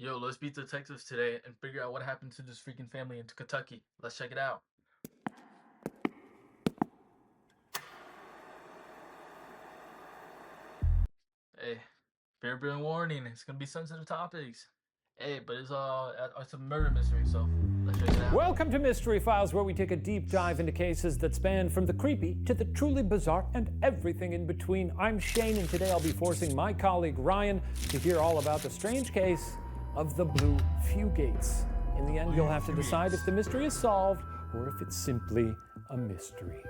Yo, let's beat the detectives today and figure out what happened to this freaking family in Kentucky. Let's check it out. Hey, fair being warning, it's gonna be sensitive topics. Hey, but it's a murder mystery, so let's check it out. Welcome to Mystery Files, where we take a deep dive into cases that span from the creepy to the truly bizarre and everything in between. I'm Shane, and today I'll be forcing my colleague Ryan to hear all about the strange case of the Blue Fugates. In the end, you'll have to decide if the mystery is solved or if it's simply a mystery.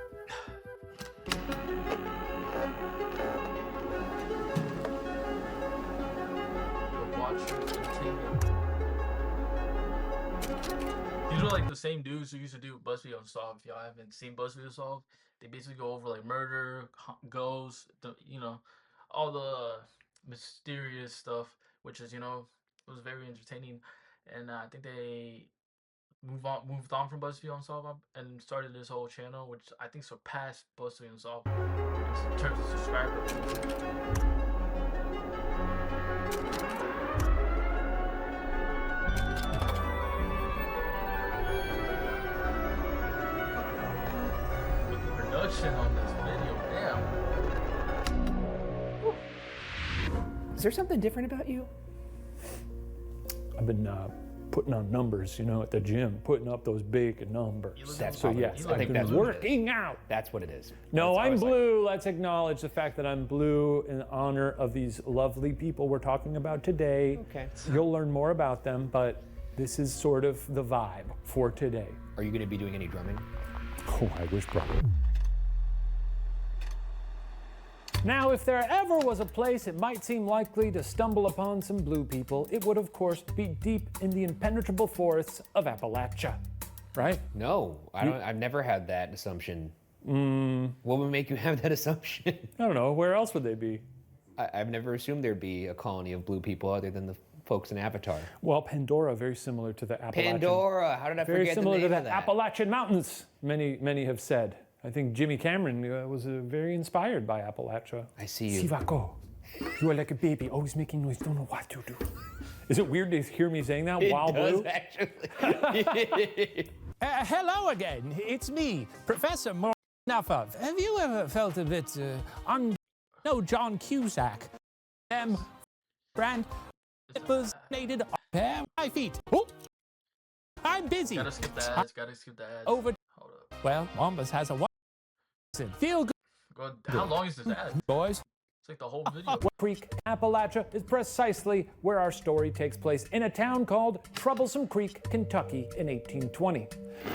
These are like the same dudes who used to do BuzzFeed Unsolved. If y'all haven't seen BuzzFeed Unsolved, they basically go over like murder, ghosts, all the mysterious stuff, which is, it was very entertaining. And I think they moved on from BuzzFeed Unsolved and started this whole channel, which I think surpassed BuzzFeed Unsolved in terms of subscribers. On this video, damn. Is there something different about you? I've been putting on numbers, at the gym, putting up those big numbers. So yes, I think that's working out. That's what it is. No, I'm blue. Let's acknowledge the fact that I'm blue in honor of these lovely people we're talking about today. Okay. You'll learn more about them, but this is sort of the vibe for today. Are you going to be doing any drumming? Oh, I wish, brother. Now, if there ever was a place it might seem likely to stumble upon some blue people, it would, of course, be deep in the impenetrable forests of Appalachia, right? No, I've never had that assumption. What would make you have that assumption? I don't know. Where else would they be? I've never assumed there'd be a colony of blue people other than the folks in Avatar. Well, Pandora, very similar to the Appalachian. Pandora, how did I forget the name of that? Very similar to the Appalachian Mountains, many have said. I think Jimmy Cameron was very inspired by Appalachia. I see you. Sivako, you are like a baby, always making noise, don't know what to do. Is it weird to hear me saying that while blue? Actually. Hello again, it's me, Professor Mornafov. Have you ever felt a bit, no John Cusack? Brand, it was nated on my feet. Oh, I'm busy. Gotta skip the ads, Over. Hold up. Well, Wombus has a one. Feel good, How long is this ad? boys. It's like the whole video. Creek, Appalachia is precisely where our story takes place, in a town called Troublesome Creek, Kentucky in 1820.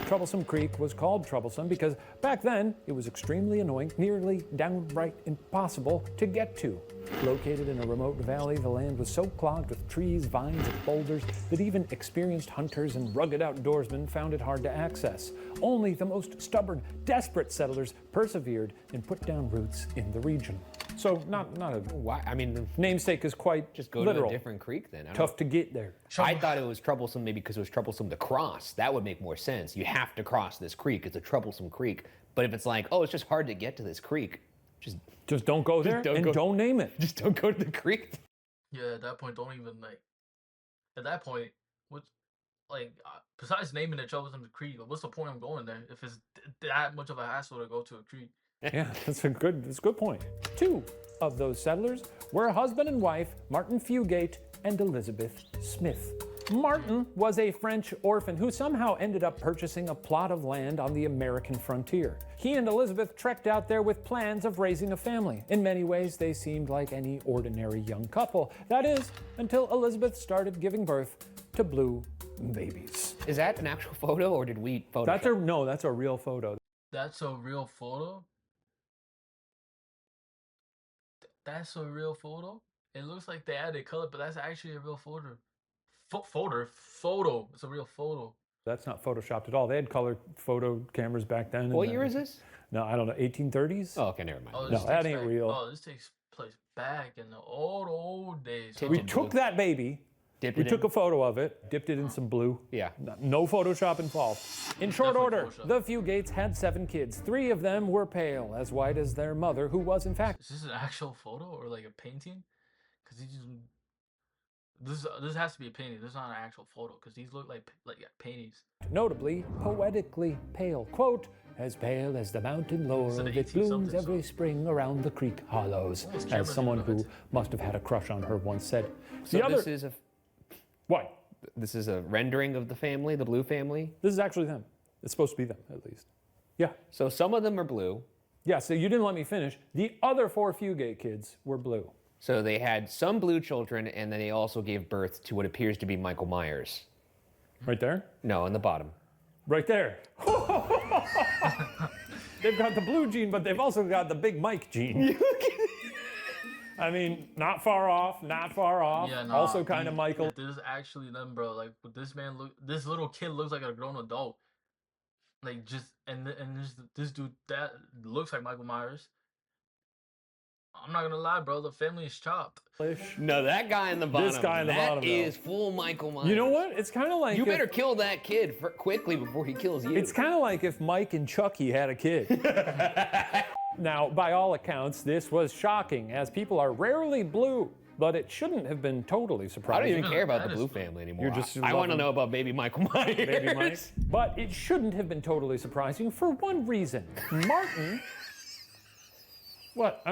Troublesome Creek was called troublesome because back then it was extremely annoying, nearly downright impossible to get to. Located in a remote valley, the land was so clogged with trees, vines, and boulders that even experienced hunters and rugged outdoorsmen found it hard to access. Only the most stubborn, desperate settlers persevered and put down roots in the region. So not a Why? I mean, namesake is quite just go literal. to a different creek then. Tough to get there. I thought it was troublesome maybe because it was troublesome to cross. That would make more sense. You have to cross this creek. It's a troublesome creek. But if it's like, oh, it's just hard to get to this creek, just don't go there don't name it. Just don't go to the creek. Yeah, at that point, don't even At that point, what's besides naming it Troublesome Creek, what's the point of going there if it's that much of a hassle to go to a creek? Yeah, that's a good point. Two of those settlers were a husband and wife, Martin Fugate and Elizabeth Smith. Martin was a French orphan who somehow ended up purchasing a plot of land on the American frontier. He and Elizabeth trekked out there with plans of raising a family. In many ways, they seemed like any ordinary young couple. That is, until Elizabeth started giving birth to blue babies. Is that an actual photo or did we Photoshop? That's a real photo. That's a real photo? That's a real photo? It looks like they added color, but that's actually a real photo. Photo. It's a real photo. That's not photoshopped at all. They had color photo cameras back then. What year is this? No, I don't know. 1830s? Oh, okay, never mind. Oh, no, that ain't real. Oh, this takes place back in the old days. We took that baby. We took a photo of it, dipped it in some blue. Yeah. No Photoshop involved. In short order, Photoshop. the Fugates had 7 kids. 3 of them were pale, as white as their mother, who was in fact. Is this an actual photo or like a painting? Because he just This has to be a painting. This is not an actual photo because these look like paintings. Notably, poetically pale. Quote, as pale as the mountain laurel the that 18 blooms something every spring around the creek hollows, Those as cameras someone are who limited. must have had a crush on her once said. So What? this is a rendering of the family, the Blue family. This is actually them. It's supposed to be them, at least. Yeah. So some of them are blue. Yeah, so you didn't let me finish. The other 4 Fugate kids were blue. So they had some blue children, and then they also gave birth to what appears to be Michael Myers. Right there? No, in the bottom. Right there. They've got the blue gene, but they've also got the Big Mike gene. I mean, not far off, not far off. Yeah, nah, Also kind of Michael. This is actually them, bro. Like this little kid looks like a grown adult. Like and this dude that looks like Michael Myers. I'm not gonna lie, bro. The family is chopped. No, that guy in the bottom. This guy in the bottom, That is full Michael Myers. You know what? It's kind of like You better kill that kid quickly before he kills you. It's kind of like if Mike and Chucky had a kid. Now, by all accounts, this was shocking, as people are rarely blue, but it shouldn't have been totally I don't surprising. even care about the That is Blue funny. family anymore. You're just I want to loving- know about baby Michael Myers. Baby Mike. But it shouldn't have been totally surprising for one reason. Martin. What?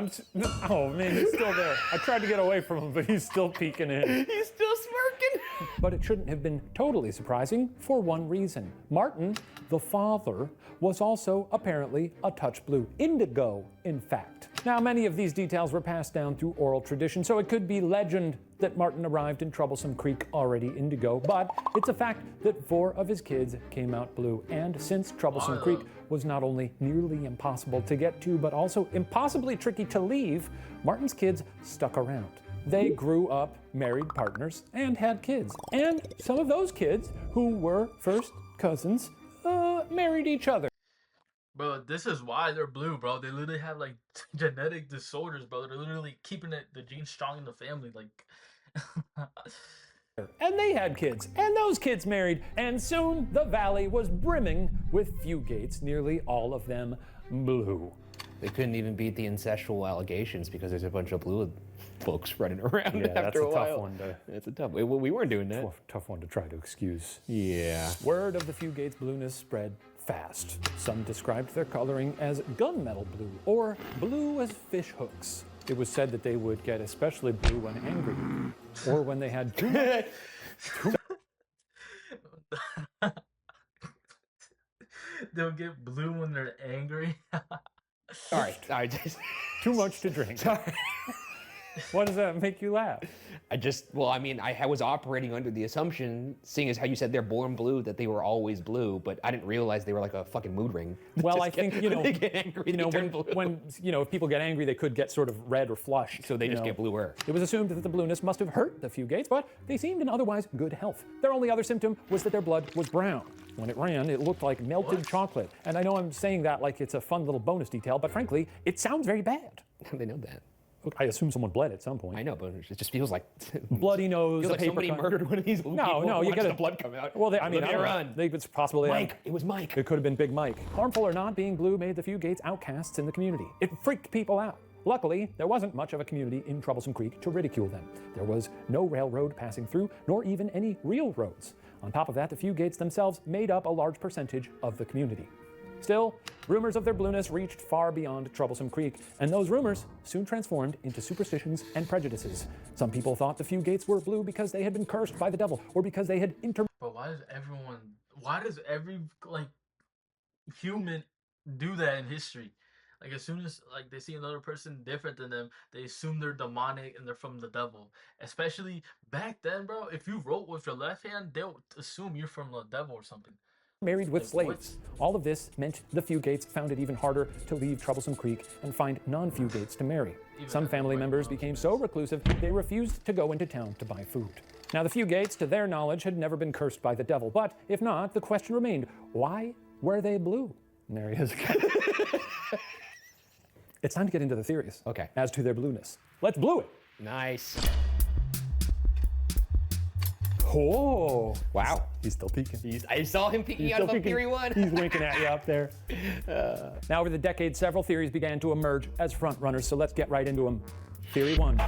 Oh man, he's still there. I tried to get away from him, but he's still peeking in. He's still smirking. But it shouldn't have been totally surprising for one reason. Martin, the father, was also apparently a touch blue. Indigo, in fact. Now, many of these details were passed down through oral tradition, so it could be legend that Martin arrived in Troublesome Creek already indigo, but it's a fact that 4 of his kids came out blue. And since Troublesome Creek was not only nearly impossible to get to, but also impossibly tricky to leave, Martin's kids stuck around. They grew up, married partners, and had kids. And some of those kids, who were first cousins, married each other. Bro, this is why they're blue, bro. They literally have like genetic disorders, bro. They're literally keeping the genes strong in the family, like. And they had kids, and those kids married, and soon the valley was brimming with Fugates, nearly all of them blue. They couldn't even beat the incestual allegations because there's a bunch of blue folks running around Yeah, that's after a a tough while. one to- It's a tough. We weren't doing that. Tough one to try to excuse. Yeah. Word of the Fugates' blueness spread fast. Some described their coloring as gunmetal blue or blue as fish hooks. It was said that they would get especially blue when angry or when they had too much. They'll get blue when they're angry. All right. Too much to drink. Why does that make you laugh? I was operating under the assumption, seeing as how you said they're born blue, that they were always blue, but I didn't realize they were like a fucking mood ring. Well, I think, when they get angry, they turn blue. when if people get angry, they could get sort of red or flushed. So they just get bluer. It was assumed that the blueness must have hurt the Fugates, but they seemed in otherwise good health. Their only other symptom was that their blood was brown. When it ran, it looked like melted chocolate. And I know I'm saying that like it's a fun little bonus detail, but frankly, it sounds very bad. How do they know that? Look, I assume someone bled at some point. I know, but it just feels like Bloody nose, feels a like paper somebody cut. murdered one of these blue people. No, you watched gotta the blood come out. Well, I mean, Let me run. It's possibly Mike, it was Mike. It could have been Big Mike. Harmful or not, being blue made the Fugates outcasts in the community. It freaked people out. Luckily, there wasn't much of a community in Troublesome Creek to ridicule them. There was no railroad passing through, nor even any real roads. On top of that, the Fugates themselves made up a large percentage of the community. Still, rumors of their blueness reached far beyond Troublesome Creek, and those rumors soon transformed into superstitions and prejudices. Some people thought the Fugates were blue because they had been cursed by the devil, or because they had But why does every like human do that in history? Like as soon as like they see another person different than them, they assume they're demonic and they're from the devil. Especially back then, bro. If you wrote with your left hand, they'll assume you're from the devil or something. married with slaves. All of this meant the Fugates found it even harder to leave Troublesome Creek and find non-Fugates to marry. Some family members became so reclusive they refused to go into town to buy food. Now the Fugates, to their knowledge, had never been cursed by the devil, but if not, the question remained, why were they blue? And there he is again. It's time to get into the theories as to their blueness. Let's blue it. Nice. Oh, Wow. he's still peeking. I saw him peeking out of Still Theory peeking. 1. He's winking at you up there. Now, over the decades, several theories began to emerge as front runners, so let's get right into them. Theory 1.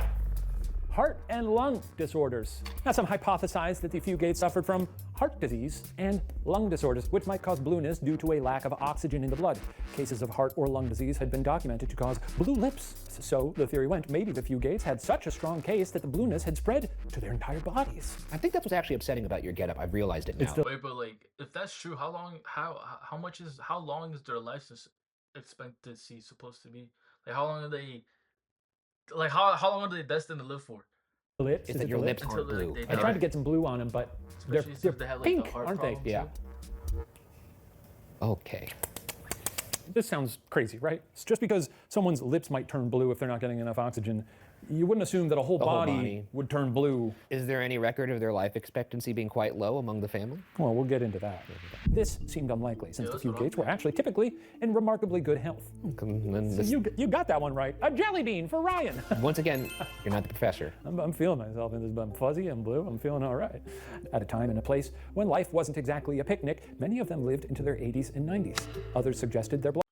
heart and lung disorders. Now, some hypothesize that the Fugates suffered from heart disease and lung disorders, which might cause blueness due to a lack of oxygen in the blood. Cases of heart or lung disease had been documented to cause blue lips. So the theory went, maybe the Fugates had such a strong case that the blueness had spread to their entire bodies. I think that's what's actually upsetting about your getup. I've realized it now. Wait, but like, if that's true, how long is their life expectancy supposed to be? Like, how long are they? Like, how long are they destined to live for? Lips? It's that your lips aren't blue. I tried to get some blue on them, but they're Especially since they have, like, the pink, heart aren't they? problem, Yeah. too. Okay. This sounds crazy, right? It's just because someone's lips might turn blue if they're not getting enough oxygen, you wouldn't assume that a whole body would turn blue. Is there any record of their life expectancy being quite low among the family? Well, we'll get into that. This seemed unlikely since the that's what Fugates were actually typically in remarkably good health. You got that one right. A jelly bean for Ryan. Once again, you're not the professor. I'm feeling myself in this. I'm fuzzy, I'm blue, I'm feeling all right. At a time and a place when life wasn't exactly a picnic, many of them lived into their 80s and 90s. Others suggested their blood.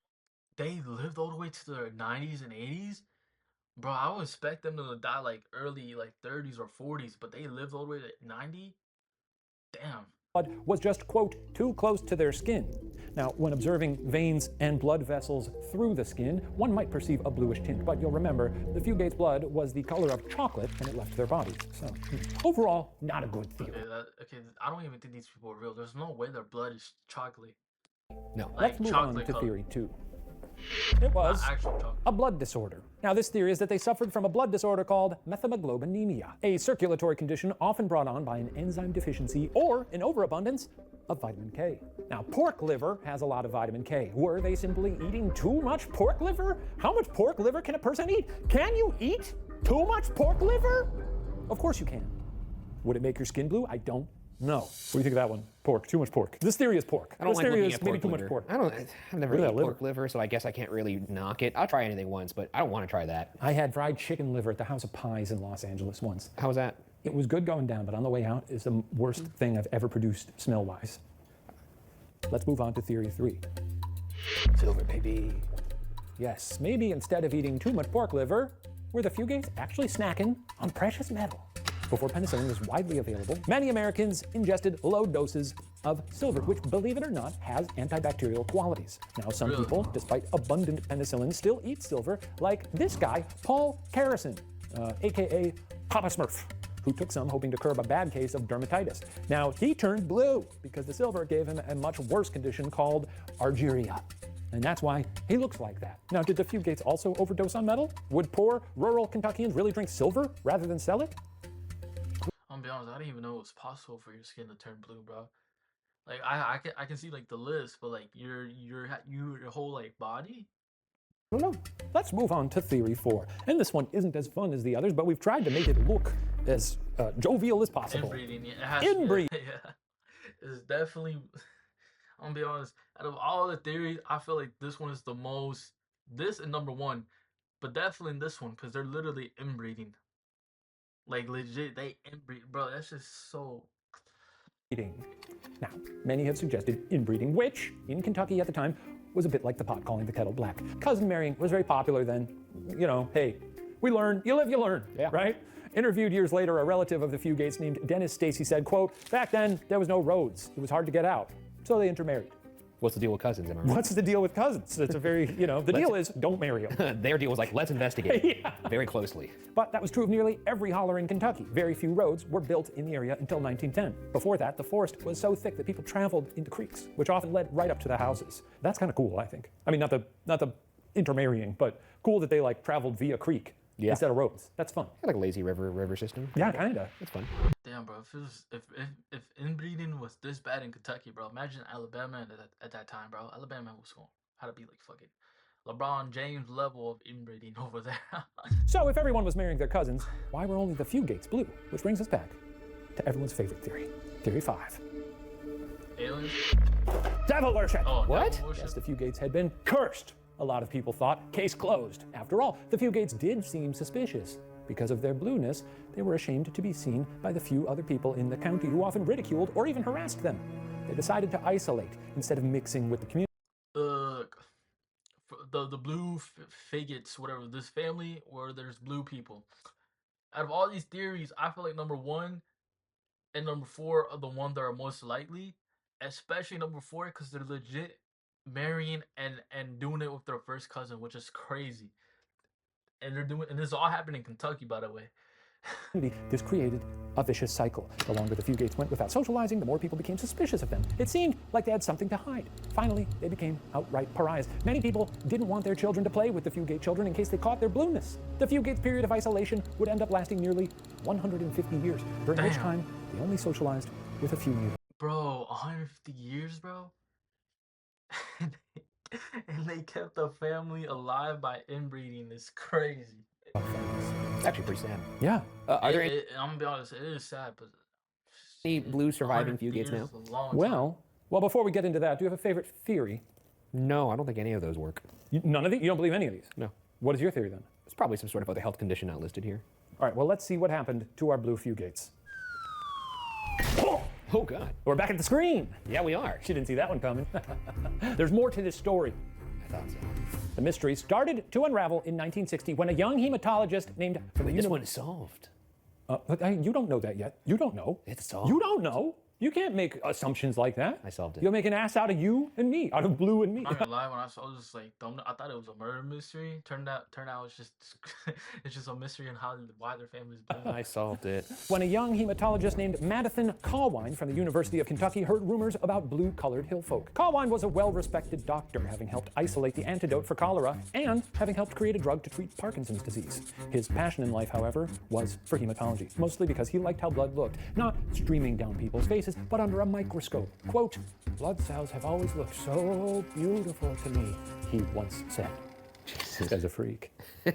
They lived all the way to their 90s and 80s? Bro, I would expect them to die like early, like 30s or 40s, but they lived all the way to 90? Damn. Blood was just, quote, too close to their skin. Now, when observing veins and blood vessels through the skin, one might perceive a bluish tint, but you'll remember the Fugates' blood was the color of chocolate and it left their bodies. So, overall, not a good theory. Okay, I don't even think these people are real. There's no way their blood is chocolate. No. Let's move on to theory 2. It was a blood disorder. Now, this theory is that they suffered from a blood disorder called methemoglobinemia, a circulatory condition often brought on by an enzyme deficiency or an overabundance of vitamin K. Now, pork liver has a lot of vitamin K. Were they simply eating too much pork liver? How much pork liver can a person eat? Can you eat too much pork liver? Of course you can. Would it make your skin blue? I don't know. What do you think of that one? Pork, too much pork. This theory is pork. I don't this like theory looking is at maybe pork too liver. much pork. I've never Look at eaten that pork liver, so I guess I can't really knock it. I'll try anything once, but I don't want to try that. I had fried chicken liver at the House of Pies in Los Angeles once. How was that? It was good going down, but on the way out is the worst thing I've ever produced smell-wise. Let's move on to theory 3. Silver, baby. Yes, maybe instead of eating too much pork liver, were the Fugates actually snacking on precious metal? Before penicillin was widely available, many Americans ingested low doses of silver, which, believe it or not, has antibacterial qualities. Now, some people, despite abundant penicillin, still eat silver, like this guy, Paul Carrison, aka Papa Smurf, who took some hoping to curb a bad case of dermatitis. Now, he turned blue because the silver gave him a much worse condition called argyria. And that's why he looks like that. Now, did the Fugates also overdose on metal? Would poor rural Kentuckians really drink silver rather than sell it? I'm gonna be honest, I didn't even know it was possible for your skin to turn blue, bro. Like, I can see like the list, but like your whole like body. I don't know. Let's move on to theory 4. And this one isn't as fun as the others, but we've tried to make it look as jovial as possible. Inbreeding, it has Inbreeding. Yeah, it's definitely. I'm gonna be honest. Out of all the theories, I feel like this one is the most. This and number 1, but definitely this one because they're literally inbreeding. Like legit, they inbreed, bro. That's just so. Now, many have suggested inbreeding, which, in Kentucky at the time, was a bit like the pot calling the kettle black. Cousin marrying was very popular then. You know, hey, we learn, you live, you learn, right? Interviewed years later, a relative of the Fugates named Dennis Stacy said, quote, back then, there was no roads. It was hard to get out. So they intermarried. What's the deal with cousins, am I right? What's the deal with cousins? It's a very, the deal is don't marry them. Their deal was like, let's investigate very closely. But that was true of nearly every holler in Kentucky. Very few roads were built in the area until 1910. Before that, the forest was so thick that people traveled into creeks, which often led right up to the houses. That's kind of cool, I think. I mean, not the intermarrying, but cool that they like traveled via creek instead of roads. That's fun. Like a lazy river system. Yeah, kinda. That's fun. Damn, bro. If inbreeding was this bad in Kentucky, bro, imagine Alabama at that time, bro. Alabama was going how to be like fucking LeBron James level of inbreeding over there. So if everyone was marrying their cousins, why were only the Fugates blue? Which brings us back to everyone's favorite theory, theory 5. Aliens? Devil worship. Oh, What? devil worship? Yes, the Fugates had been cursed. A lot of people thought, case closed. After all, the Fugates did seem suspicious. Because of their blueness, they were ashamed to be seen by the few other people in the county who often ridiculed or even harassed them. They decided to isolate instead of mixing with the community. The blue Figates, whatever, this family where there's blue people. Out of all these theories, I feel like number 1 and number 4 are the ones that are most likely, especially number 4 because they're legit marrying and doing it with their first cousin, which is crazy. And this all happened in Kentucky, by the way. This created a vicious cycle. The longer the Fugates went without socializing, the more people became suspicious of them. It seemed like they had something to hide. Finally, they became outright pariahs. Many people didn't want their children to play with the Fugate children in case they caught their blueness. The Fugates' period of isolation would end up lasting nearly 150 years, during which time they only socialized with a few neighbors. Bro, 150 years, bro? And they kept the family alive by inbreeding. It's crazy. It's actually pretty sad. Yeah. Are there any I'm gonna be honest, it is sad, but blue surviving 150 Fugates now? years is a long time. Well, before we get into that, do you have a favorite theory? No, I don't think any of those work. None of these? You don't believe any of these? No. What is your theory then? It's probably some sort of other health condition not listed here. All right, well, let's see what happened to our blue Fugates. Oh, God. We're back at the screen. Yeah, we are. She didn't see that one coming. There's more to this story. I thought so. The mystery started to unravel in 1960 when a young hematologist named... This one is solved. You don't know that yet. You don't know. It's solved. You don't know. You can't make assumptions like that. I solved it. You'll make an ass out of you and me, out of Blue and me. I'm not gonna lie, when I saw it, I was just like, I thought it was a murder mystery. Turned out it's just it's just a mystery on why their family's blue. I solved it. When a young hematologist named Madison Callwine from the University of Kentucky heard rumors about blue-colored hillfolk. Callwine was a well-respected doctor, having helped isolate the antidote for cholera and having helped create a drug to treat Parkinson's disease. His passion in life, however, was for hematology, mostly because he liked how blood looked, not streaming down people's faces, but under a microscope. Quote, "Blood cells have always looked so beautiful to me," he once said. This guy's a freak. This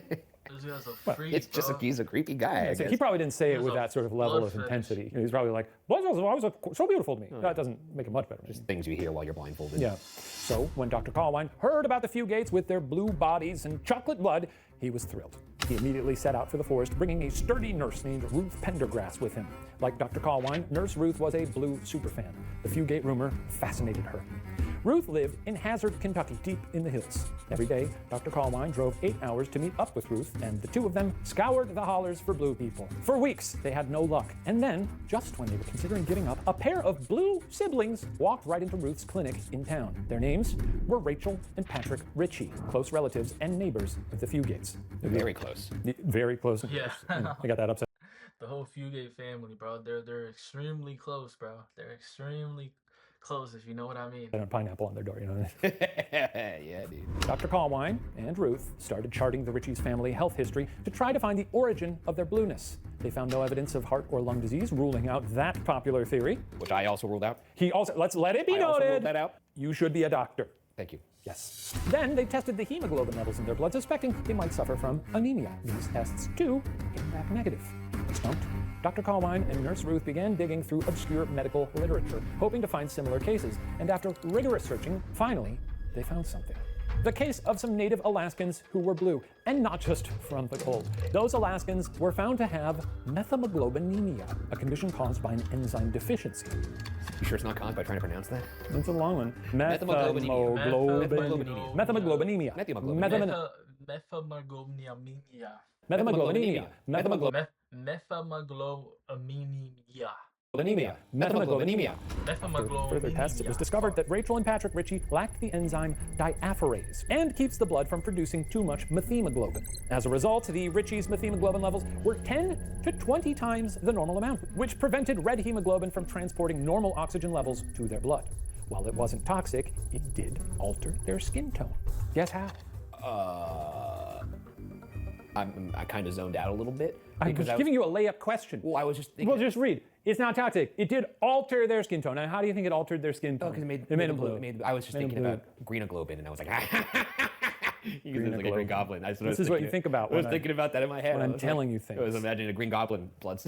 guy's a freak, It's just bro. he's a creepy guy, I guess. He probably didn't say it He's with a that sort of level blood of fetish. intensity. He's probably like, blood cells have always looked so beautiful to me. That doesn't make it much better. Just things you hear while you're blindfolded. Yeah. So when Dr. Callwine heard about the Fugates with their blue bodies and chocolate blood, he was thrilled. He immediately set out for the forest, bringing a sturdy nurse named Ruth Pendergrass with him. Like Dr. Callwine, Nurse Ruth was a blue superfan. The Fugate rumor fascinated her. Ruth lived in Hazard, Kentucky, deep in the hills. Every day, Dr. Callwine drove 8 hours to meet up with Ruth, and the two of them scoured the hollers for blue people. For weeks, they had no luck. And then, just when they were considering giving up, a pair of blue siblings walked right into Ruth's clinic in town. Their names were Rachel and Patrick Ritchie, close relatives and neighbors of the Fugates. Very close. Very close. Yeah. I got that upset. The whole Fugate family, bro. They're extremely close, bro. They're extremely close, if you know what I mean. And a pineapple on their door, you know what I mean? Yeah, dude. Dr. Callwine and Ruth started charting the Ritchie's family health history to try to find the origin of their blueness. They found no evidence of heart or lung disease, ruling out that popular theory. Which I also ruled out. He also, let's let it be I also noted, ruled that out. you should be a doctor. Thank you. Yes. Then they tested the hemoglobin levels in their blood, suspecting they might suffer from anemia. These tests, too, came back negative. Stumped, Dr. Callwine and Nurse Ruth began digging through obscure medical literature, hoping to find similar cases. And after rigorous searching, finally, they found something. The case of some native Alaskans who were blue, and not just from the cold. Those Alaskans were found to have methemoglobinemia, a condition caused by an enzyme deficiency. You sure it's not caused by trying to pronounce that? It's a long one. Methemoglobinemia. Methemoglobinemia. Methemoglobinemia. Methemoglobinemia. Methemoglobinemia. Methemoglobinemia. Methemoglobinemia. Methemoglobinemia. After further tests, it was discovered that Rachel and Patrick Ritchie lacked the enzyme diapherase and keeps the blood from producing too much methemoglobin. As a result, the Ritchie's methemoglobin levels were 10 to 20 times the normal amount, which prevented red hemoglobin from transporting normal oxygen levels to their blood. While it wasn't toxic, it did alter their skin tone. Guess how? I kind of zoned out a little bit. I'm just giving you a layup question. Well, I was just thinking. Well, just read. It's not toxic. It did alter their skin tone. Now, how do you think it altered their skin tone? because it made them blue. I was just thinking about green-globin, and I was like, he was like a green goblin. This is what you think about I was when thinking about that in my head. when I I'm was telling like, you things. I was imagining a green goblin blood.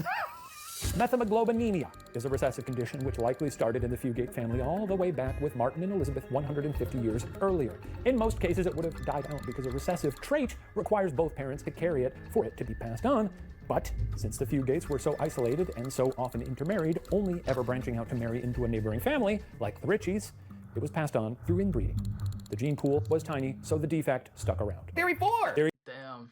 Methemoglobinemia is a recessive condition which likely started in the Fugate family all the way back with Martin and Elizabeth 150 years earlier. In most cases, it would have died out because a recessive trait requires both parents to carry it for it to be passed on. But since the Fugates were so isolated and so often intermarried, only ever branching out to marry into a neighboring family, like the Ritchies, it was passed on through inbreeding. The gene pool was tiny, so the defect stuck around. Theory 4! Damn.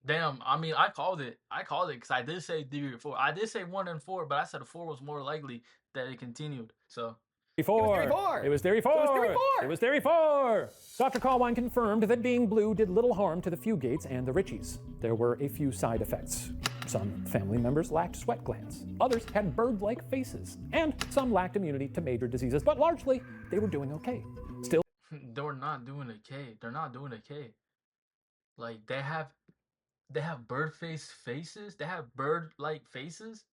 Damn, I mean, I called it. I called it because I did say 3 or 4. I did say 1 and 4, but I said a 4 was more likely that it continued. So Four. Theory 4. It was Theory 4. So it was Theory 4. It was Theory 4. Dr. Callwine confirmed that being blue did little harm to the Fugates and the Richies. There were a few side effects. Some family members lacked sweat glands. Others had bird-like faces. And some lacked immunity to major diseases. But largely, they were doing okay. Still, they're not doing a K. They're not doing a K. Like they have bird face faces. They have bird-like faces,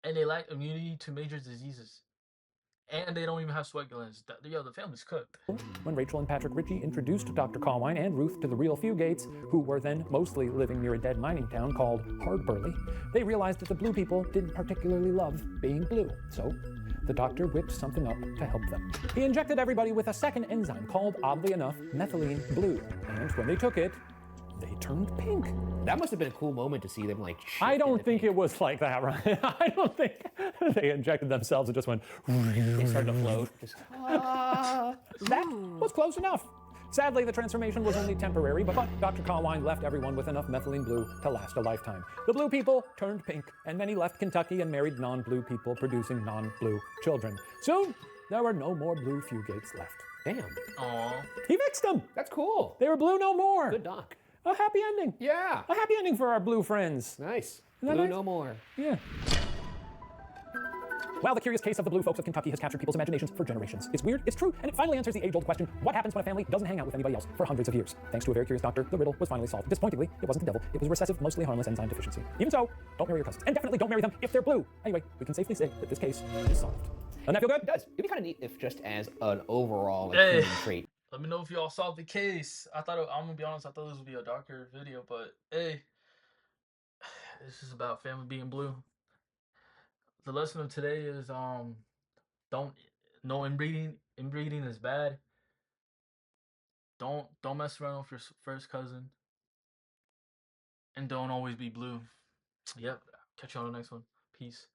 and they lack immunity to major diseases. And they don't even have sweat glands. Yo, the family's cooked. when Rachel and Patrick Ritchie introduced Dr. Callwine and Ruth to the real Fugates, who were then mostly living near a dead mining town called Hardburley, they realized that the blue people didn't particularly love being blue. So the doctor whipped something up to help them. He injected everybody with a second enzyme called, oddly enough, methylene blue. And when they took it, they turned pink. That must have been a cool moment to see them like. I don't think it was like that, right? I don't think they injected themselves and just went. They started to float. That was close enough. Sadly, the transformation was only temporary, but Dr. Callwine left everyone with enough methylene blue to last a lifetime. The blue people turned pink, and then he left Kentucky and married non-blue people, producing non-blue children. Soon, there were no more blue Fugates left. Damn. Aww. He fixed them. That's cool. They were blue no more. Good doc. A happy ending. Yeah. A happy ending for our blue friends. Nice. that Blue nice? no more. Yeah. Well, the curious case of the blue folks of Kentucky has captured people's imaginations for generations. It's weird, it's true, and it finally answers the age-old question, what happens when a family doesn't hang out with anybody else for hundreds of years? Thanks to a very curious doctor, the riddle was finally solved. Disappointingly, it wasn't the devil, it was a recessive, mostly harmless enzyme deficiency. Even so, don't marry your cousins. And definitely don't marry them if they're blue. Anyway, we can safely say that this case is solved. Doesn't that feel good? It does. It'd be kind of neat if just as an overall like, Hey. human trait. Let me know if y'all solved the case. I'm gonna be honest, I thought this would be a darker video, but hey, this is about family being blue. The lesson of today is no inbreeding. Inbreeding is bad. Don't mess around with your first cousin. And don't always be blue. Yep. Catch you on the next one. Peace.